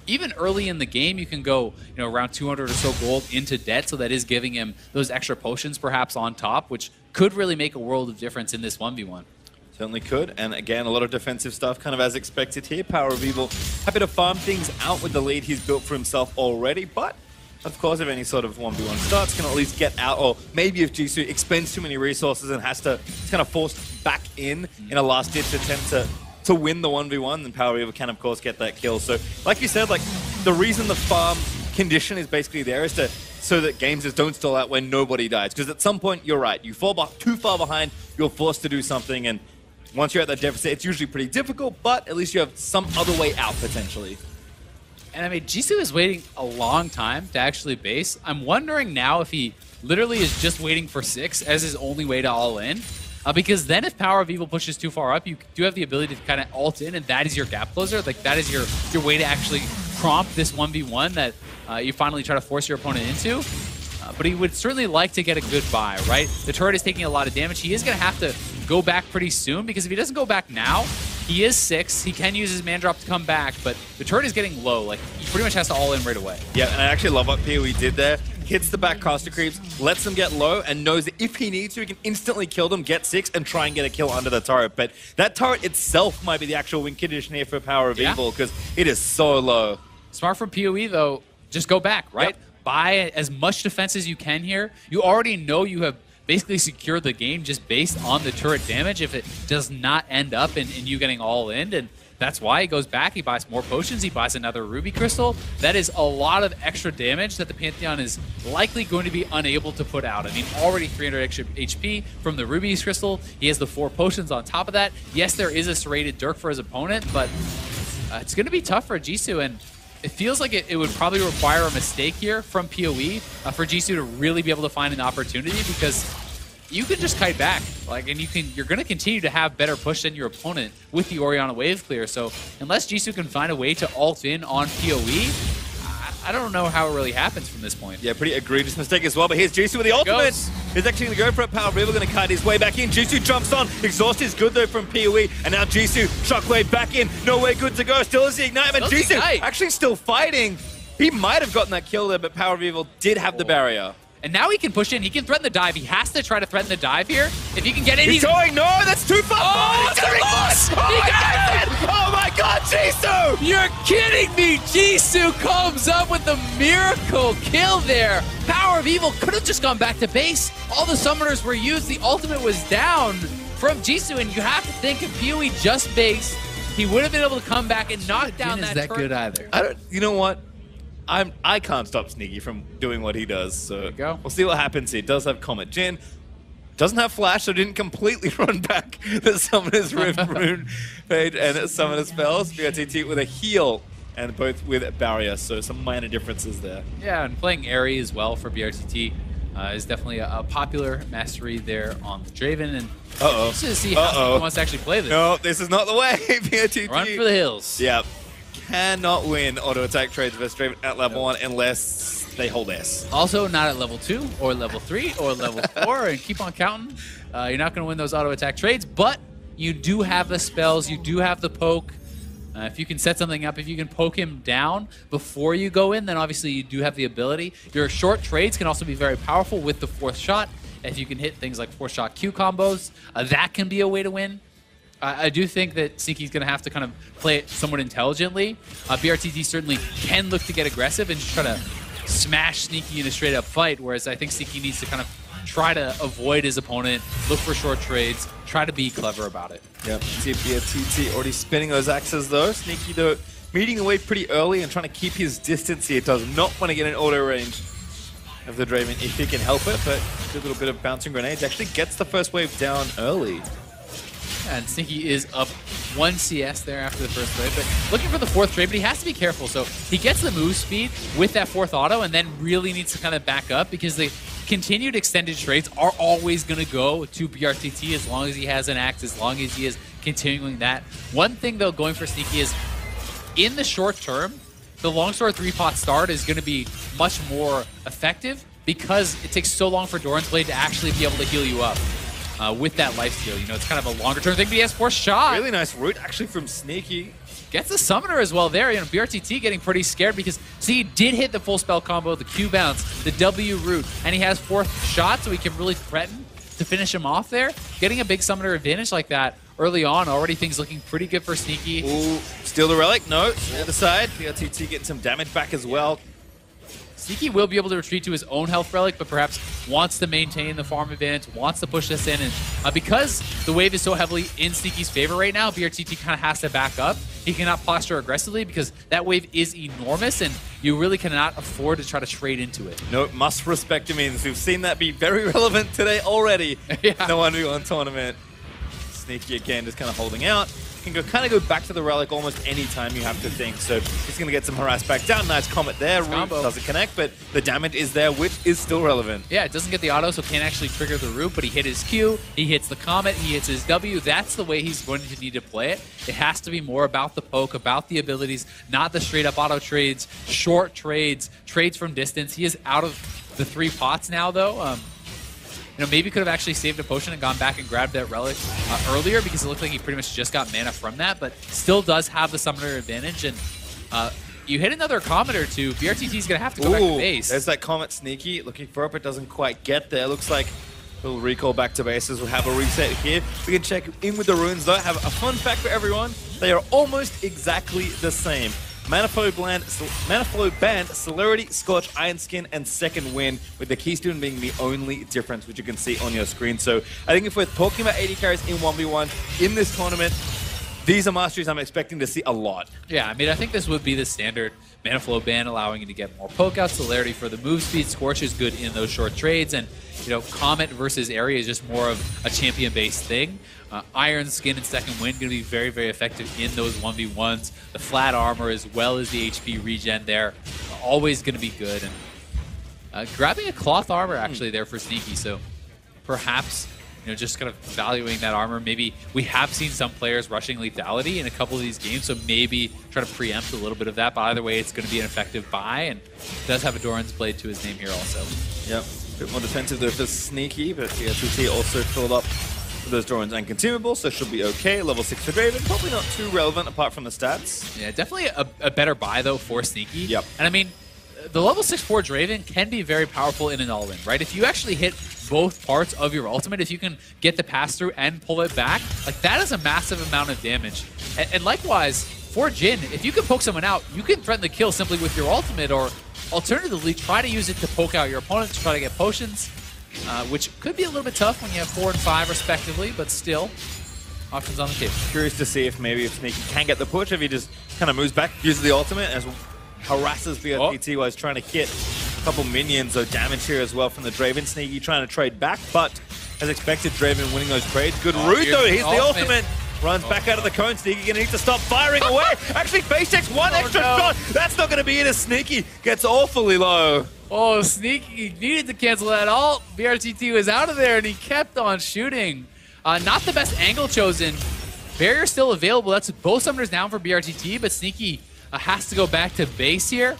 even early in the game, you can go around 200 or so gold into debt, so that is giving him those extra potions perhaps on top, which could really make a world of difference in this 1v1.
Certainly could, and again, a lot of defensive stuff, kind of as expected here. Power of Evil happy to farm things out with the lead he's built for himself already, but of course, if any sort of 1v1 starts, can at least get out, or maybe if Jisoo expends too many resources and has to kind of force back in a last-ditch attempt to win the 1v1, then Power of Evil can, of course, get that kill. So, like you said, like the reason the farm condition is basically there is so that games just don't stall out when nobody dies. Because at some point, you're right, you fall too far behind, you're forced to do something, and once you're at that deficit, it's usually pretty difficult, but at least you have some other way out potentially.
And I mean, Jisoo is waiting a long time to actually base. I'm wondering now if he literally is just waiting for 6 as his only way to all in. Because then if Power of Evil pushes too far up, you do have the ability to kind of ult in, and that is your gap closer. Like, that is your way to actually prompt this 1v1 that you finally try to force your opponent into. But he would certainly like to get a good buy, right? The turret is taking a lot of damage. He is going to have to go back pretty soon, because if he doesn't go back now, he is 6. He can use his man drop to come back, but the turret is getting low. Like, he pretty much has to all in right away.
Yeah, and I actually love what PoE did there. Hits the back caster creeps, lets them get low, and knows that if he needs to, he can instantly kill them, get 6, and try and get a kill under the turret. But that turret itself might be the actual win condition here for Power of Evil, because it is so low.
Smart from PoE, though. Just go back, right?
Yep.
Buy as much defense as you can here. You already know you have basically secured the game just based on the turret damage if it does not end up in you getting all in. And that's why he goes back, he buys more potions, he buys another Ruby Crystal. That is a lot of extra damage that the Pantheon is likely going to be unable to put out. I mean, already 300 extra HP from the Ruby Crystal. He has the 4 potions on top of that. Yes, there is a serrated Dirk for his opponent, but it's going to be tough for Jisoo, and it feels like it would probably require a mistake here from PoE for Jisoo to really be able to find an opportunity, because you can just kite back, like, and you're going to continue to have better push than your opponent with the Orianna wave clear. So unless Jisoo can find a way to ult in on PoE, I don't know how it really happens from this point.
Yeah, pretty egregious mistake as well, but here's Jisoo with the ultimate. He's actually going to go for it. Power of Evil going to kite his way back in. Jisoo jumps on. Exhaust is good though from PoE, and now Jisoo shockwave back in. Nowhere good to go. Still is the ignite, but Jisoo actually still fighting. He might have gotten that kill there, but Power of Evil did have the barrier.
And now he can push in. He can threaten the dive. He has to try to threaten the dive here. If he can get in,
he's going. No, that's too far.
Oh, it's close.
Oh, he got it. Oh my God, Jisoo!
You're kidding me. Jisoo comes up with the miracle kill there. Power of Evil could have just gone back to base. All the summoners were used. The ultimate was down from Jisoo, and you have to think if PoE just based, he would have been able to come back and knock down that turret.
Good either.
You know what? I can't stop Sneaky from doing what he does, so we'll see what happens here. Does have Comet Jin, doesn't have Flash, so didn't completely run back the Summoner's Rune page and Summoner's Spells. BRTT with a heal, and both with Barrier, so some minor differences there.
Yeah, and playing Airy as well for BRTT is definitely a popular mastery there on the Draven, and just to see how he wants to actually play this.
No, this is not the way, BRTT.
Run for the hills.
Yeah. Cannot win auto attack trades versus Draven at level 1 unless they hold S.
Also, not at level 2 or level 3 or level 4, and keep on counting. You're not going to win those auto attack trades, but you do have the spells, you do have the poke. If you can set something up, if you can poke him down before you go in, then obviously you do have the ability. Your short trades can also be very powerful with the 4th shot. If you can hit things like 4-shot Q combos, that can be a way to win. I do think that Sneaky's going to have to kind of play it somewhat intelligently. BRTT certainly can look to get aggressive and just try to smash Sneaky in a straight-up fight, whereas I think Sneaky needs to kind of try to avoid his opponent, look for short trades, try to be clever about it.
Yep, see BRTT already spinning those axes though. Sneaky though meeting away pretty early and trying to keep his distance here. Does not want to get an auto range of the Draven if he can help it, but a little bit of bouncing grenades. Actually gets the first wave down early.
And Sneaky is up 1 CS there after the first trade, but looking for the 4th trade, but he has to be careful. So he gets the move speed with that 4th auto and then really needs to kind of back up, because the continued extended trades are always going to go to BRTT as long as he has an axe, as long as he is continuing that. One thing, though, going for Sneaky is in the short term, the longsword 3-pot start is going to be much more effective because it takes so long for Doran's Blade to actually be able to heal you up. With that lifesteal. You know, it's kind of a longer term thing, but he has 4 shot.
Really nice root actually from Sneaky.
Gets the summoner as well there. You know, BRTT getting pretty scared because, see, he did hit the full spell combo, the Q bounce, the W root, and he has 4th shot, so he can really threaten to finish him off there. Getting a big summoner advantage like that early on, already things looking pretty good for Sneaky.
Ooh, steal the relic. No, the other side. BRTT getting some damage back as well.
Sneaky will be able to retreat to his own health relic, but perhaps wants to maintain the farm advantage, wants to push this in. And because the wave is so heavily in Sneaky's favor right now, BRTT kind of has to back up. He cannot posture aggressively because that wave is enormous, and you really cannot afford to try to trade into it.
No, must respect him. We've seen that be very relevant today already in the 1v1 tournament. Sneaky again, just kind of holding out. Can kind of go back to the relic almost any time, you have to think. So he's going to get some harass back down. Nice comet there. Root doesn't connect, but the damage is there, which is still relevant.
Yeah, it doesn't get the auto, so can't actually trigger the root, but he hit his Q, he hits the comet, he hits his W. That's the way he's going to need to play it. It has to be more about the poke, about the abilities, not the straight-up auto trades, short trades, trades from distance. He is out of the 3 pots now, though. You know, maybe could have actually saved a potion and gone back and grabbed that relic earlier, because it looked like he pretty much just got mana from that, but still does have the summoner advantage. And you hit another comet or two, BRTT's going to have to go back to base.
There's that comet. Sneaky looking for it, but doesn't quite get there. Looks like we'll recall back to bases. We'll have a reset here. We can check in with the runes, though. Have a fun fact for everyone. They are almost exactly the same. Manifold Band, Celerity, Scorch, Iron Skin, and Second Wind, with the Keystone being the only difference, which you can see on your screen. So I think if we're talking about 80 carries in 1v1 in this tournament, these are masteries I'm expecting to see a lot.
Yeah, I mean, I think this would be the standard Manifold Band, allowing you to get more poke out, Celerity for the move speed, Scorch is good in those short trades, and you know, Comet versus Area is just more of a champion-based thing. Iron Skin and Second Wind going to be very, very effective in those 1v1s. The flat armor as well as the HP regen there, always going to be good. And grabbing a cloth armor actually there for Sneaky, so perhaps, you know, just kind of valuing that armor. Maybe we have seen some players rushing lethality in a couple of these games, so maybe try to preempt a little bit of that. But either way, it's going to be an effective buy, and does have a Doran's Blade to his name here also.
Yep, a bit more defensive there for Sneaky, but the SVT also filled up with those Doran's and consumables, so should be okay. Level 6 for Draven, probably not too relevant apart from the stats.
Yeah, definitely a better buy though for Sneaky.
Yep.
And I mean, the level 6-4 Draven can be very powerful in an all-in, right? If you actually hit both parts of your ultimate, if you can get the pass-through and pull it back, like that is a massive amount of damage. And likewise, for Jhin, if you can poke someone out, you can threaten the kill simply with your ultimate, or alternatively, try to use it to poke out your opponent to try to get potions, which could be a little bit tough when you have 4 and 5 respectively, but still, options on the table.
Curious to see if Sneaky can get the push, if he just kind of moves back, uses the ultimate, as harasses BRTT while he's trying to hit a couple minions, so damage here as well from the Draven. Sneaky trying to trade back, but as expected, Draven winning those trades. Good root though, here's the ultimate. Runs back out of the cone. Sneaky gonna need to stop firing away. Actually, base takes one extra shot. That's not gonna be it as Sneaky gets awfully low.
Oh, Sneaky needed to cancel that ult. BRTT was out of there and he kept on shooting. Not the best angle chosen. Barrier still available. That's both summoners down for BRTT, but Sneaky has to go back to base here.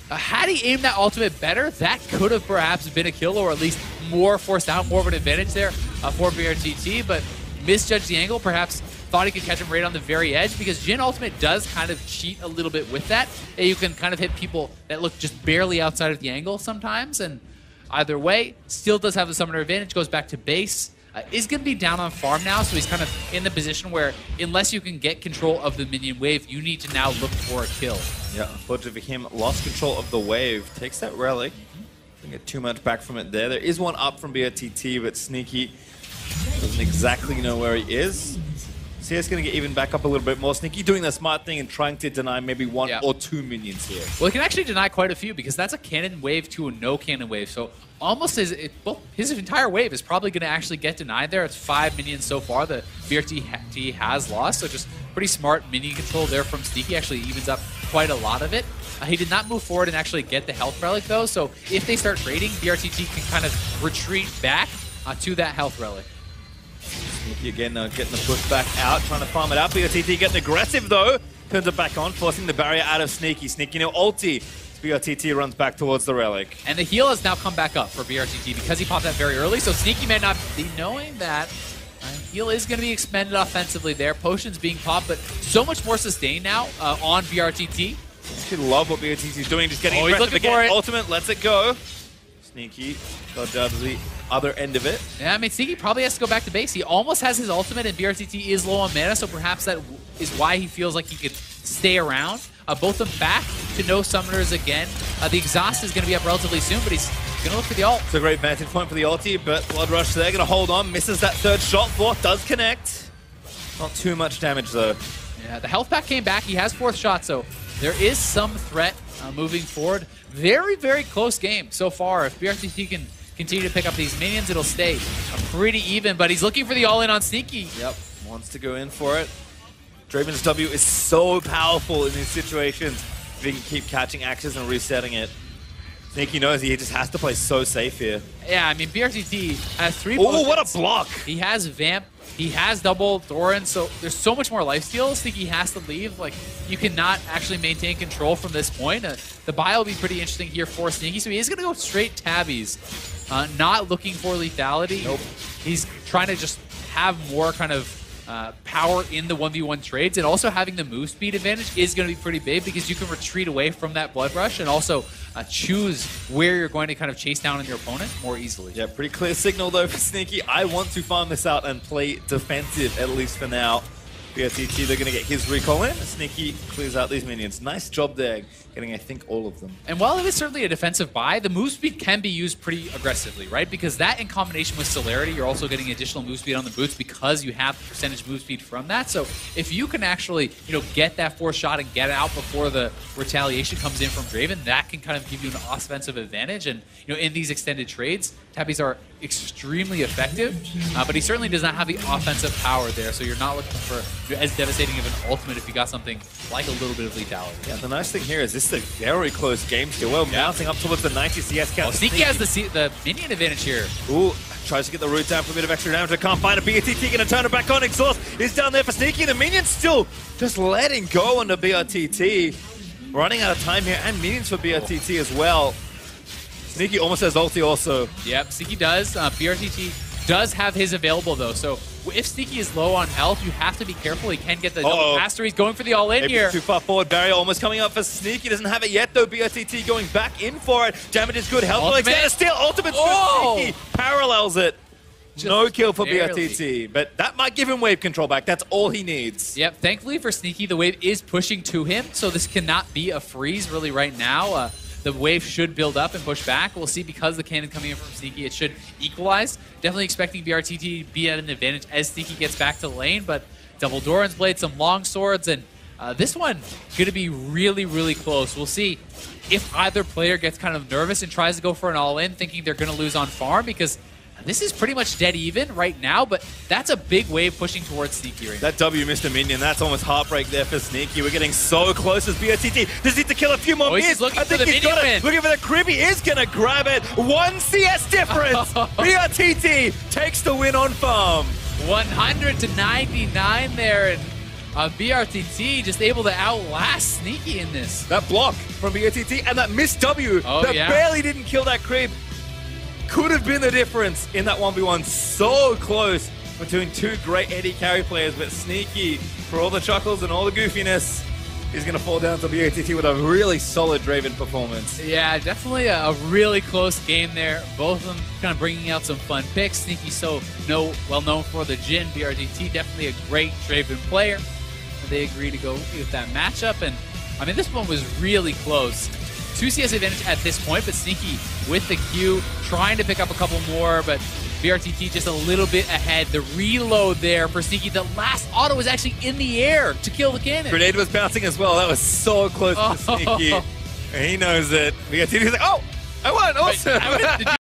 Had he aimed that ultimate better, that could have perhaps been a kill, or at least more forced out, more of an advantage there for BRTT, but misjudged the angle, perhaps thought he could catch him right on the very edge, because Jhin ultimate does kind of cheat a little bit with that. You can kind of hit people that look just barely outside of the angle sometimes, and either way, still does have the summoner advantage, goes back to base. Is going to be down on farm now, so he's kind of in the position where unless you can get control of the minion wave, you need to now look for a kill.
Yeah, unfortunately for him, lost control of the wave. Takes that relic. Doesn't get too much back from it there. There is one up from BRTT, but Sneaky doesn't exactly know where he is. CS going to get even back up a little bit more. Sneaky doing the smart thing and trying to deny maybe one or two minions here.
Well, he can actually deny quite a few, because that's a cannon wave to a no cannon wave. So almost his entire wave is probably going to actually get denied there. It's 5 minions so far that BRTT has lost. So just pretty smart minion control there from Sneaky. Actually evens up quite a lot of it. He did not move forward and actually get the health relic though. So if they start trading, BRTT can kind of retreat back to that health relic.
Sneaky again getting the push back out, trying to farm it out. BRTT getting aggressive though. Turns it back on, forcing the barrier out of Sneaky. Sneaky no ulti. BRTT runs back towards the relic.
And the heal has now come back up for BRTT because he popped that very early, so Sneaky may not be knowing that. Heal is going to be expended offensively there. Potions being popped, but so much more sustain now on BRTT.
I love what BRTT is doing, just getting aggressive again. Ultimate lets it go. Sneaky got down to the other end of it.
Yeah, I mean, Sneaky probably has to go back to base. He almost has his ultimate, and BRTT is low on mana, so perhaps that is why he feels like he could stay around. Both of them back to no summoners again. The exhaust is going to be up relatively soon, but he's going to look for the ult.
It's a great vantage point for the ulti, but Blood Rush there, going to hold on. Misses that third shot. Fourth does connect. Not too much damage, though.
Yeah, the health pack came back. He has fourth shot, so there is some threat moving forward. Very, very close game so far. If BRTT can continue to pick up these minions, it'll stay pretty even, but he's looking for the all-in on Sneaky.
Yep. wants to go in for it. Draven's W is so powerful in these situations. If he can keep catching axes and resetting it. Sneaky knows he just has to play so safe here.
Yeah, I mean, BRTT has 3
Oh, what a block!
He has Vamp, he has double Thorin, so there's so much more lifesteal. Sneaky has to leave. Like, you cannot actually maintain control from this point. The buy will be pretty interesting here for Sneaky, so he is going to go straight tabbies. Not looking for lethality.
Nope.
He's trying to just have more kind of power in the 1v1 trades, and also having the move speed advantage is going to be pretty big because you can retreat away from that blood rush and also choose where you're going to kind of chase down on your opponent more easily.
Yeah, pretty clear signal though for Sneaky. I want to farm this out and play defensive, at least for now. BRTT, they're going to get his recall in. Sneaky clears out these minions. Nice job there, getting, I think, all of them.
And while it is certainly a defensive buy, the move speed can be used pretty aggressively, right? Because that in combination with Celerity, you're also getting additional move speed on the boots because you have the percentage move speed from that. So if you can actually, get that force shot and get it out before the retaliation comes in from Draven, that can kind of give you an offensive advantage. And, in these extended trades, tabbies are extremely effective, but he certainly does not have the offensive power there. So you're not looking for as devastating of an ultimate if you got something like a little bit of lethality.
Yeah, the nice thing here is this is a very close game still. We're mounting up towards the 90 CS count.
Oh, Sneaky has the minion advantage here.
Ooh, tries to get the root down for a bit of extra damage. I can't find a BRTT, gonna turn it back on. Exhaust is down there for Sneaky. The minion's still just letting go on the BRTT. Running out of time here, and minions for BRTT as well. Sneaky almost has ulti also.
Yep, Sneaky does. BRTT does have his available though, so if Sneaky is low on health, you have to be careful. He can get the double master. He's going for the all-in
Maybe
here.
Too far forward. Barrier almost coming up for Sneaky. Doesn't have it yet though. BRTT going back in for it. Damage is good. Health Alexander still. Ultimate Sneaky parallels it. No kill for BRTT, but that might give him wave control back. That's all he needs.
Yep, thankfully for Sneaky, the wave is pushing to him, so this cannot be a freeze really right now. The wave should build up and push back. We'll see, because the cannon coming in from Sneaky, it should equalize. Definitely expecting BRTT to be at an advantage as Sneaky gets back to lane, but double Doran's Blade, some long swords, and this one going to be really, really close. We'll see if either player gets kind of nervous and tries to go for an all-in, thinking they're going to lose on farm, because this is pretty much dead even right now, but that's a big wave pushing towards Sneaky right now.
That W missed a minion. That's almost heartbreak there for Sneaky. We're getting so close as BRTT. Does need to kill a few more minions.
I think he's got it.
Looking for the crib. He is going to grab it. 1 CS difference. BRTT takes the win on farm.
100 to 99 there, and BRTT just able to outlast Sneaky in this.
That block from BRTT and that missed W that barely didn't kill that crib could have been the difference in that 1v1. So close between two great AD carry players, but Sneaky, for all the chuckles and all the goofiness, is going to fall down to BRTT with a really solid Draven performance.
Yeah, definitely a really close game there. Both of them kind of bringing out some fun picks. Sneaky well known for the Jhin. BRTT definitely a great Draven player. They agree to go with that matchup, and I mean, this one was really close. 2 CS advantage at this point, but Sneaky with the Q, trying to pick up a couple more, but BRTT just a little bit ahead. The reload there for Sneaky. The last auto was actually in the air to kill the cannon.
Grenade was bouncing as well. That was so close to Sneaky. He knows it. BRTT's like, oh, I won, awesome.
Wait, did you